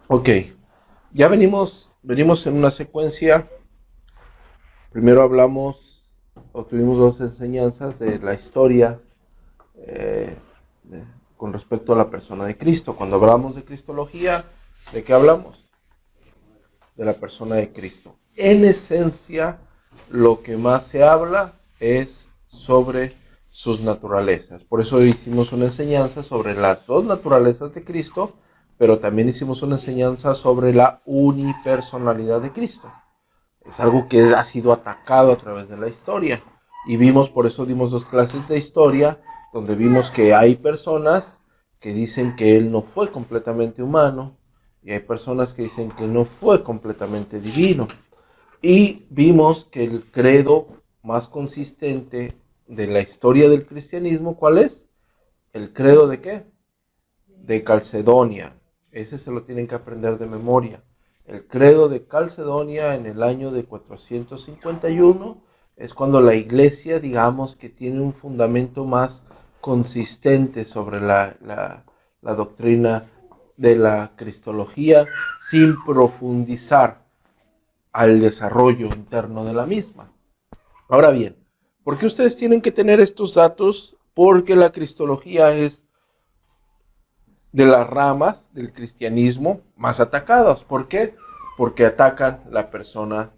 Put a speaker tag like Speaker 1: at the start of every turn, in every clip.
Speaker 1: Ok, ya venimos en una secuencia. Primero hablamos o tuvimos dos enseñanzas de la historia eh, de- con respecto a la persona de Cristo. Cuando hablamos de cristología, ¿de qué hablamos? De la persona de Cristo. En esencia, lo que más se habla es sobre sus naturalezas. Por eso hicimos una enseñanza sobre las dos naturalezas de Cristo, pero también hicimos una enseñanza sobre la unipersonalidad de Cristo. Es algo que ha sido atacado a través de la historia. Y vimos, por eso dimos dos clases de historia, donde vimos que hay personas que dicen que él no fue completamente humano, y hay personas que dicen que no fue completamente divino. Y vimos que el credo más consistente de la historia del cristianismo, ¿cuál es? ¿El credo de qué? De Calcedonia. Ese se lo tienen que aprender de memoria. El credo de Calcedonia en el año de 451 es cuando la iglesia, digamos, que tiene un fundamento más consistente sobre la doctrina de la cristología, sin profundizar al desarrollo interno de la misma. Ahora bien, ¿por qué ustedes tienen que tener estos datos? Porque la cristología es de las ramas del cristianismo más atacadas. ¿Por qué? Porque atacan la persona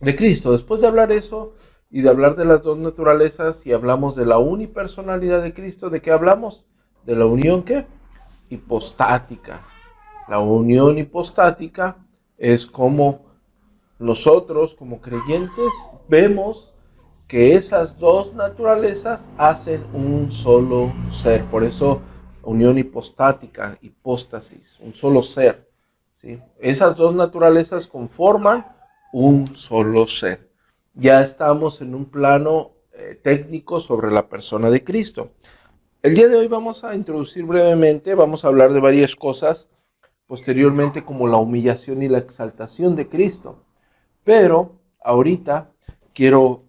Speaker 1: de Cristo. Después de hablar eso y de hablar de las dos naturalezas y hablamos de la unipersonalidad de Cristo, ¿de qué hablamos? De la unión ¿qué? Hipostática. La unión hipostática es como nosotros como creyentes vemos que esas dos naturalezas hacen un solo ser. Por eso unión hipostática, hipóstasis, un solo ser. ¿Sí? Esas dos naturalezas conforman un solo ser. Ya estamos en un plano técnico sobre la persona de Cristo. El día de hoy vamos a introducir brevemente, vamos a hablar de varias cosas posteriormente como la humillación y la exaltación de Cristo. Pero ahorita quiero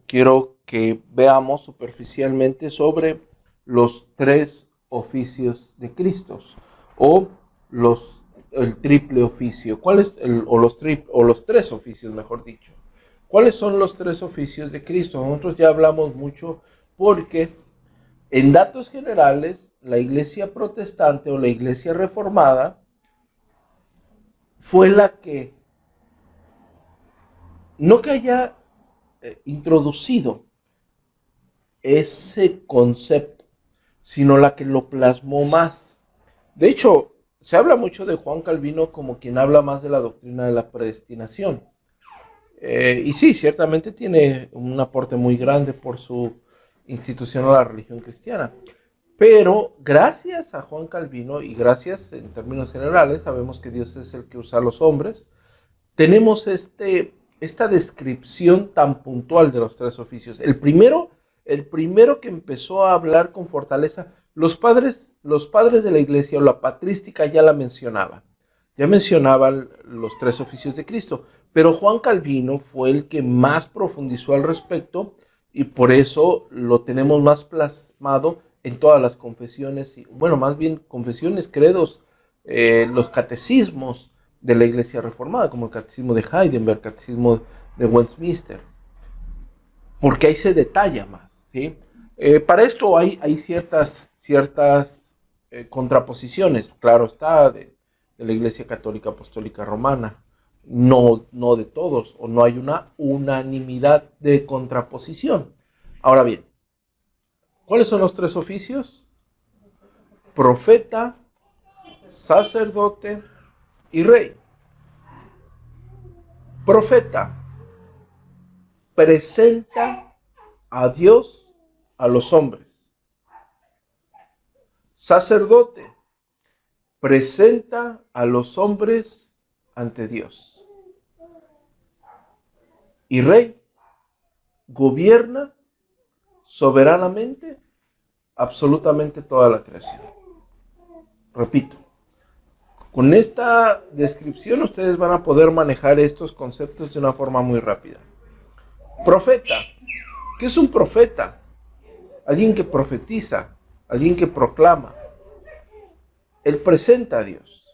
Speaker 1: que veamos superficialmente sobre los tres oficios de Cristo o el triple oficio. ¿Cuál es o los tres oficios, mejor dicho? ¿Cuáles son los tres oficios de Cristo? Nosotros ya hablamos mucho porque en datos generales la iglesia protestante o la iglesia reformada fue la que no que haya introducido ese concepto, sino la que lo plasmó más. De hecho, se habla mucho de Juan Calvino como quien habla más de la doctrina de la predestinación. Y sí, ciertamente tiene un aporte muy grande por su institución a la religión cristiana. Pero gracias a Juan Calvino y gracias en términos generales, sabemos que Dios es el que usa a los hombres, tenemos esta descripción tan puntual de los tres oficios. El primero que empezó a hablar con fortaleza, los padres de la iglesia o la patrística ya mencionaban los tres oficios de Cristo, pero Juan Calvino fue el que más profundizó al respecto y por eso lo tenemos más plasmado en todas las confesiones, bueno, más bien confesiones, credos, los catecismos de la Iglesia Reformada, como el Catecismo de Heidelberg, el Catecismo de Westminster, porque ahí se detalla más. ¿Sí? Para esto hay ciertas contraposiciones, claro está, de la Iglesia Católica Apostólica Romana, no de todos, o no hay una unanimidad de contraposición. Ahora bien, ¿cuáles son los tres oficios? Profeta, sacerdote y rey. Profeta presenta a Dios a los hombres. Sacerdote presenta a los hombres ante Dios. Y rey gobierna soberanamente absolutamente toda la creación. Repito, con esta descripción ustedes van a poder manejar estos conceptos de una forma muy rápida. Profeta. ¿Qué es un profeta? Alguien que profetiza, alguien que proclama. Él presenta a Dios.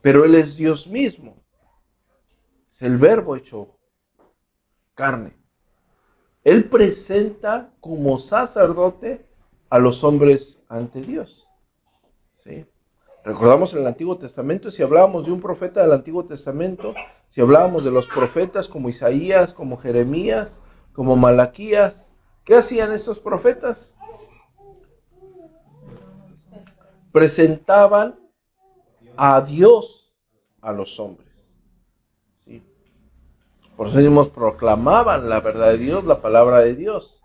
Speaker 1: pero Él es Dios mismo. Es el Verbo hecho carne. Él presenta como sacerdote a los hombres ante Dios. ¿Sí? Recordamos en el Antiguo Testamento, si hablábamos de un profeta del Antiguo Testamento, si hablábamos de los profetas como Isaías, como Jeremías, como Malaquías, ¿qué hacían estos profetas? Presentaban a Dios a los hombres. ¿Sí? Por eso mismos proclamaban la verdad de Dios, la palabra de Dios.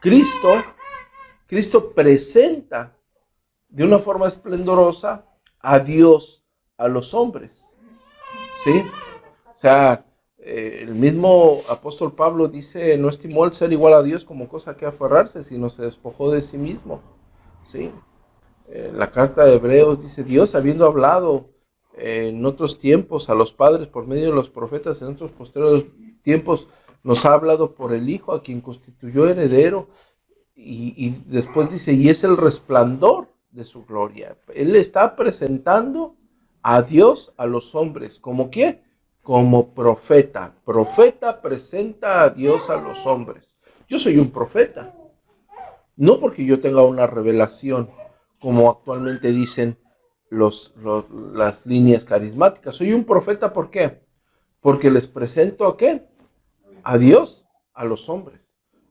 Speaker 1: Cristo presenta de una forma esplendorosa a Dios a los hombres. ¿Sí? O sea, el mismo apóstol Pablo dice, no estimó el ser igual a Dios como cosa que aferrarse, sino se despojó de sí mismo. ¿Sí? La carta de Hebreos dice, Dios habiendo hablado en otros tiempos a los padres por medio de los profetas, en otros posteriores tiempos nos ha hablado por el Hijo, a quien constituyó heredero, y después dice, y es el resplandor de su gloria. Él está presentando a Dios a los hombres. ¿Cómo qué? Como profeta. Profeta presenta a Dios a los hombres. Yo soy un profeta. No porque yo tenga una revelación, como actualmente dicen las líneas carismáticas. Soy un profeta, ¿por qué? Porque les presento ¿a qué? A Dios a los hombres.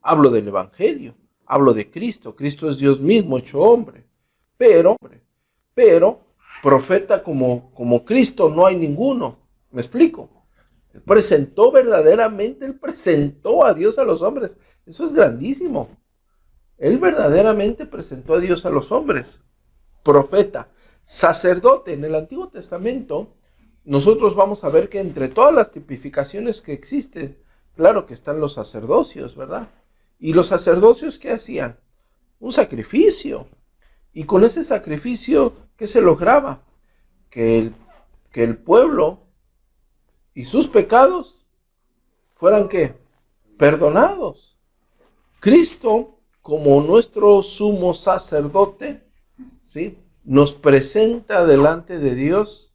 Speaker 1: Hablo del Evangelio, hablo de Cristo. Cristo es Dios mismo hecho hombre. Pero profeta como Cristo no hay ninguno. ¿Me explico? Él presentó a Dios a los hombres. Eso es grandísimo. Él verdaderamente presentó a Dios a los hombres. Profeta, sacerdote. En el Antiguo Testamento, nosotros vamos a ver que entre todas las tipificaciones que existen, claro que están los sacerdocios, ¿verdad? ¿Y los sacerdocios qué hacían? Un sacrificio. Y con ese sacrificio, ¿qué se lograba? Que el pueblo y sus pecados fueran ¿qué? Perdonados. Cristo, como nuestro sumo sacerdote, ¿sí? Nos presenta delante de Dios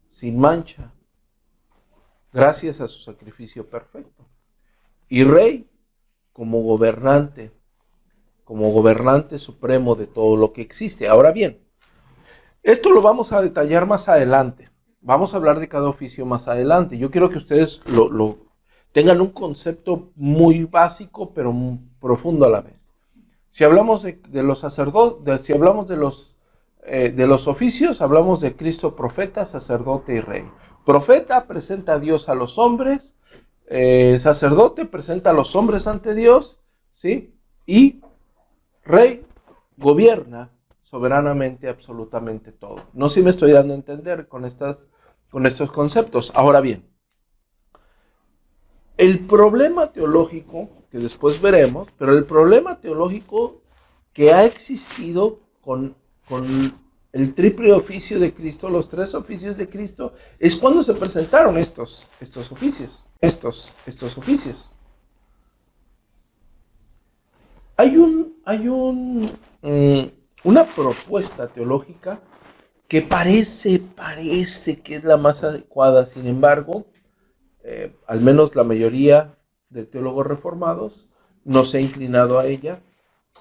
Speaker 1: sin mancha, gracias a su sacrificio perfecto. Y Rey, como gobernante supremo de todo lo que existe. Ahora bien, esto lo vamos a detallar más adelante. Vamos a hablar de cada oficio más adelante. Yo quiero que ustedes tengan un concepto muy básico, pero muy profundo a la vez. Si hablamos de los sacerdotes, si hablamos de los oficios, hablamos de Cristo profeta, sacerdote y rey. Profeta presenta a Dios a los hombres, sacerdote presenta a los hombres ante Dios, ¿sí? Y rey gobierna soberanamente absolutamente todo. No sé si me estoy dando a entender con estos conceptos. Ahora bien, el problema teológico, que después veremos, pero el problema teológico que ha existido con el triple oficio de Cristo, los tres oficios de Cristo, es cuando se presentaron estos oficios. Hay una propuesta teológica que parece que es la más adecuada. Sin embargo, al menos la mayoría de teólogos reformados no se ha inclinado a ella,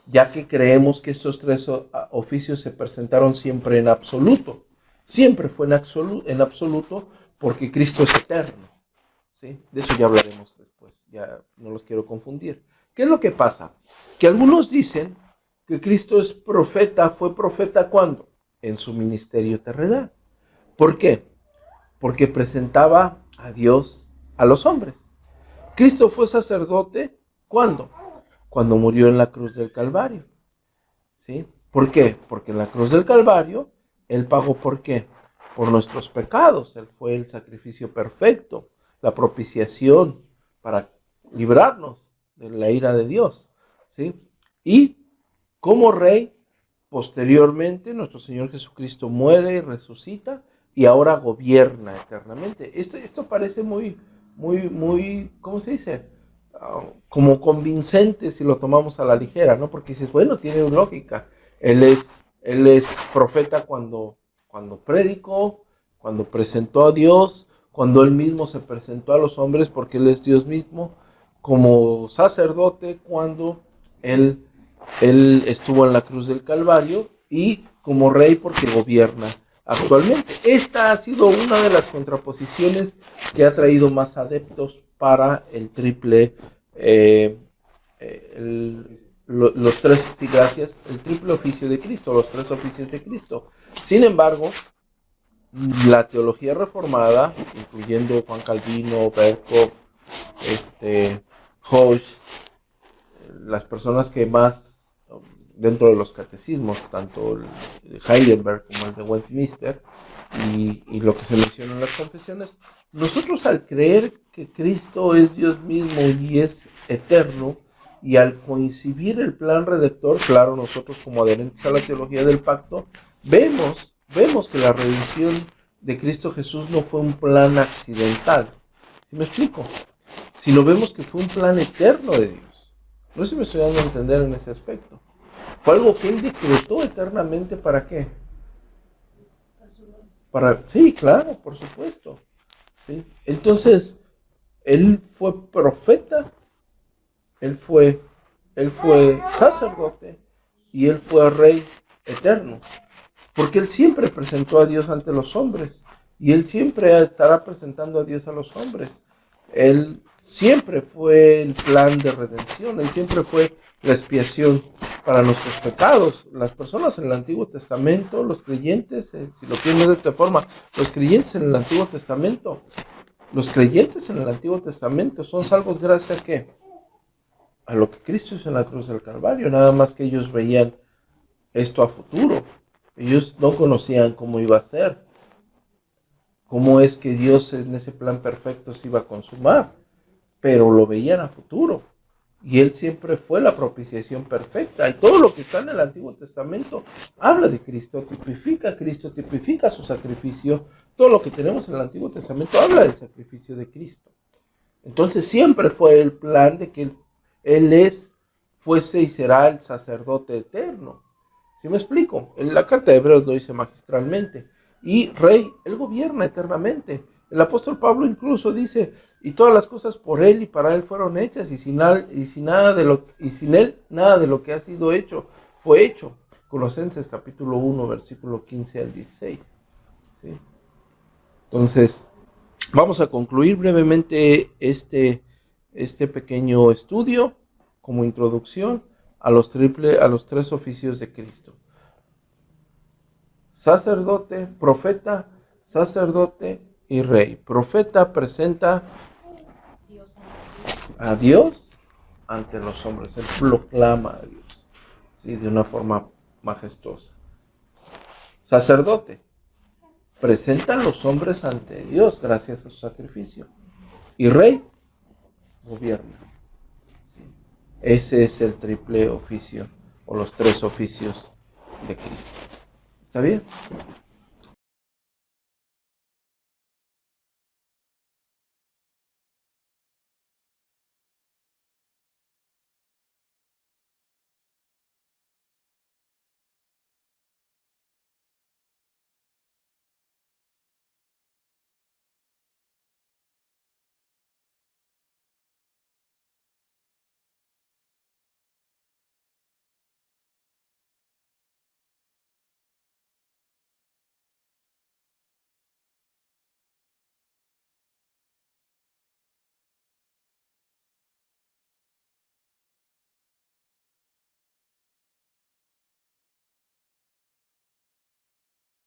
Speaker 1: ya que creemos que estos tres oficios se presentaron siempre en absoluto. Siempre fue en absoluto, porque Cristo es eterno. ¿Sí? De eso ya hablaremos después, ya no los quiero confundir. ¿Qué es lo que pasa? Que algunos dicen que Cristo es profeta, fue profeta ¿cuándo? En su ministerio terrenal. ¿Por qué? Porque presentaba a Dios a los hombres. Cristo fue sacerdote ¿cuándo? Cuando murió en la cruz del Calvario. ¿Sí? ¿Por qué? Porque en la cruz del Calvario Él pagó ¿por qué? Por nuestros pecados. Él fue el sacrificio perfecto, la propiciación para librarnos de la ira de Dios. ¿Sí? Y como rey, posteriormente nuestro Señor Jesucristo muere y resucita y ahora gobierna eternamente. Esto parece muy, ¿cómo se dice? Como convincente si lo tomamos a la ligera, ¿no? Porque dices, bueno, tiene lógica. Él es profeta cuando predicó, cuando presentó a Dios, cuando Él mismo se presentó a los hombres, porque Él es Dios mismo, como sacerdote cuando Él estuvo en la cruz del Calvario, y como rey porque gobierna actualmente. Esta ha sido una de las contraposiciones que ha traído más adeptos para el triple, los tres, sí, gracias, el triple oficio de Cristo, los tres oficios de Cristo. Sin embargo, la teología reformada, incluyendo Juan Calvino, Berkov, Hoche, las personas que más dentro de los catecismos, tanto el de Heidelberg como el de Westminster, y lo que se menciona en las confesiones, nosotros al creer que Cristo es Dios mismo y es eterno, y al coincidir el plan redentor, claro, nosotros como adherentes a la teología del pacto, vemos que la redención de Cristo Jesús no fue un plan accidental. ¿Sí me explico? Sino vemos que fue un plan eterno de Dios. No sé si me estoy dando a entender en ese aspecto. Fue algo que Él decretó eternamente, ¿para qué? Sí, claro, por supuesto. ¿Sí? Entonces, Él fue profeta, Él fue sacerdote y Él fue rey eterno. Porque Él siempre presentó a Dios ante los hombres y Él siempre estará presentando a Dios a los hombres. Él siempre fue el plan de redención, Él siempre fue la expiación para nuestros pecados. Las personas en el Antiguo Testamento, los creyentes, si lo quieren ver de esta forma, los creyentes en el Antiguo Testamento, son salvos gracias a ¿qué? A lo que Cristo hizo en la cruz del Calvario. Nada más que ellos veían esto a futuro. Ellos no conocían cómo iba a ser, cómo es que Dios en ese plan perfecto se iba a consumar, pero lo veían a futuro. Y Él siempre fue la propiciación perfecta. Y todo lo que está en el Antiguo Testamento habla de Cristo, tipifica su sacrificio. Todo lo que tenemos en el Antiguo Testamento habla del sacrificio de Cristo. Entonces siempre fue el plan de que Él fuese y será el sacerdote eterno. ¿Sí me explico? En la carta de Hebreos lo dice magistralmente. Y rey, Él gobierna eternamente. El apóstol Pablo incluso dice, y todas las cosas por Él y para Él fueron hechas, y sin Él nada de lo que ha sido hecho fue hecho. Colosenses capítulo 1, versículo 15 al 16. ¿Sí? Entonces, vamos a concluir brevemente este pequeño estudio como introducción a los tres oficios de Cristo. Sacerdote, profeta, sacerdote y rey. Profeta presenta a Dios ante los hombres. Él proclama a Dios, ¿sí? De una forma majestuosa. Sacerdote presenta a los hombres ante Dios gracias a su sacrificio. Y rey gobierna. Ese es el triple oficio o los tres oficios de Cristo. ¿Está bien?